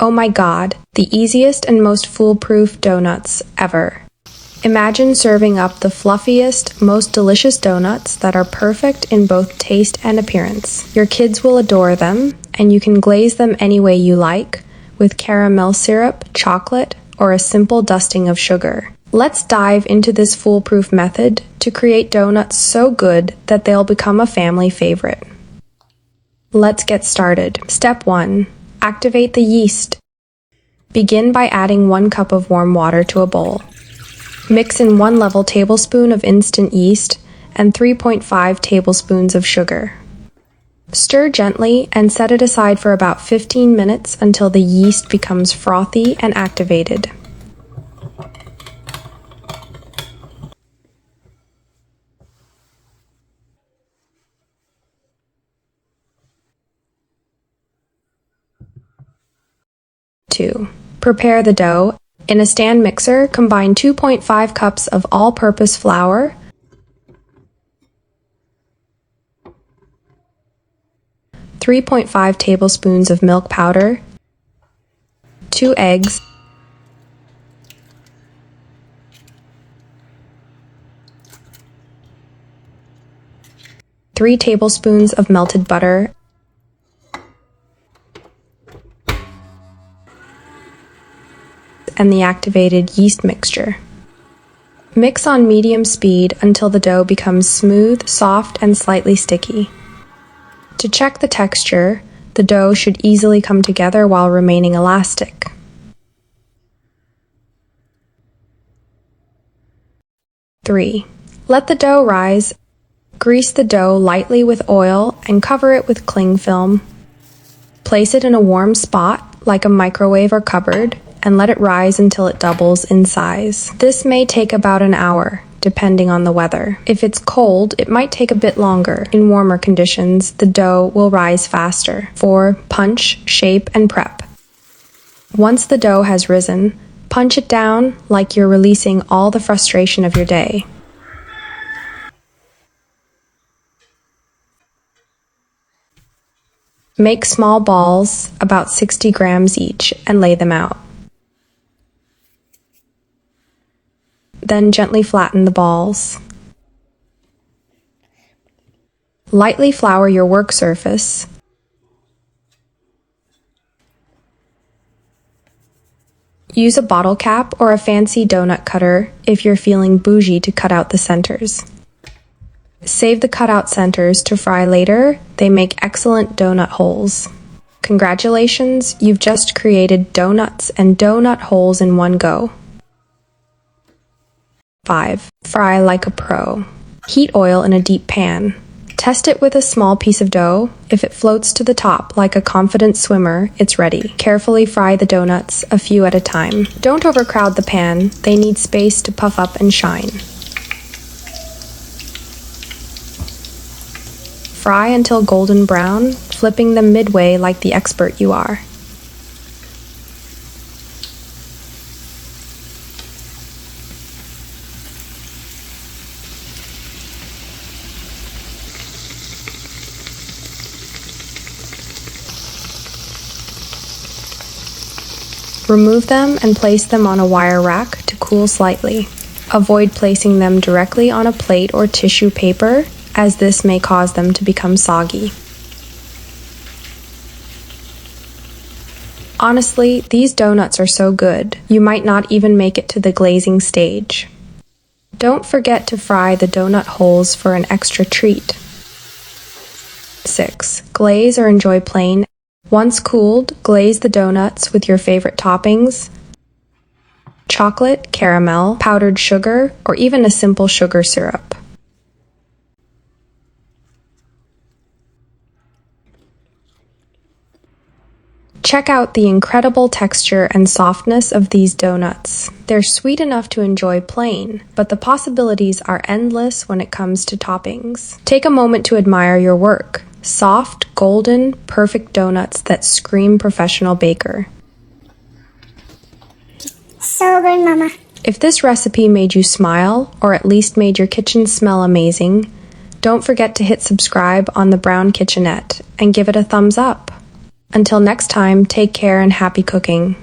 Oh my god, the easiest and most foolproof donuts ever. Imagine serving up the fluffiest, most delicious donuts that are perfect in both taste and appearance. Your kids will adore them, and you can glaze them any way you like, with caramel syrup, chocolate, or a simple dusting of sugar. Let's dive into this foolproof method to create donuts so good that they'll become a family favorite. Let's get started. Step 1. Activate the yeast. Begin by adding 1 cup of warm water to a bowl. Mix in 1 level tablespoon of instant yeast and 3.5 tablespoons of sugar. Stir gently and set it aside for about 15 minutes until the yeast becomes frothy and activated. Prepare the dough. In a stand mixer, combine 2.5 cups of all-purpose flour, 3.5 tablespoons of milk powder, 2 eggs, 3 tablespoons of melted butter, and the activated yeast mixture. Mix on medium speed until the dough becomes smooth, soft, and slightly sticky. To check the texture, the dough should easily come together while remaining elastic. Let the dough rise. Grease the dough lightly with oil and cover it with cling film. Place it in a warm spot, like a microwave or cupboard, and let it rise until it doubles in size. This may take about an hour, depending on the weather. If it's cold, it might take a bit longer. In warmer conditions, the dough will rise faster. 4. Punch, shape, and prep. Once the dough has risen, punch it down like you're releasing all the frustration of your day. Make small balls, about 60 grams each, and lay them out. Then gently flatten the balls. Lightly flour your work surface. Use a bottle cap or a fancy donut cutter if you're feeling bougie to cut out the centers. Save the cutout centers to fry later. They make excellent donut holes. Congratulations, you've just created donuts and donut holes in one go. 5. Fry like a pro. Heat oil in a deep pan. Test it with a small piece of dough. If it floats to the top like a confident swimmer, it's ready. Carefully fry the donuts, a few at a time. Don't overcrowd the pan. They need space to puff up and shine. Fry until golden brown, flipping them midway like the expert you are. Remove them and place them on a wire rack to cool slightly. Avoid placing them directly on a plate or tissue paper, as this may cause them to become soggy. Honestly, these donuts are so good, you might not even make it to the glazing stage. Don't forget to fry the donut holes for an extra treat. 6. Glaze or enjoy plain. Once cooled, glaze the donuts with your favorite toppings: chocolate, caramel, powdered sugar, or even a simple sugar syrup. Check out the incredible texture and softness of these donuts. They're sweet enough to enjoy plain, but the possibilities are endless when it comes to toppings. Take a moment to admire your work. Soft, golden, perfect donuts that scream professional baker. So good, Mama. If this recipe made you smile, or at least made your kitchen smell amazing, don't forget to hit subscribe on the Brown Kitchenette and give it a thumbs up. Until next time, take care and happy cooking.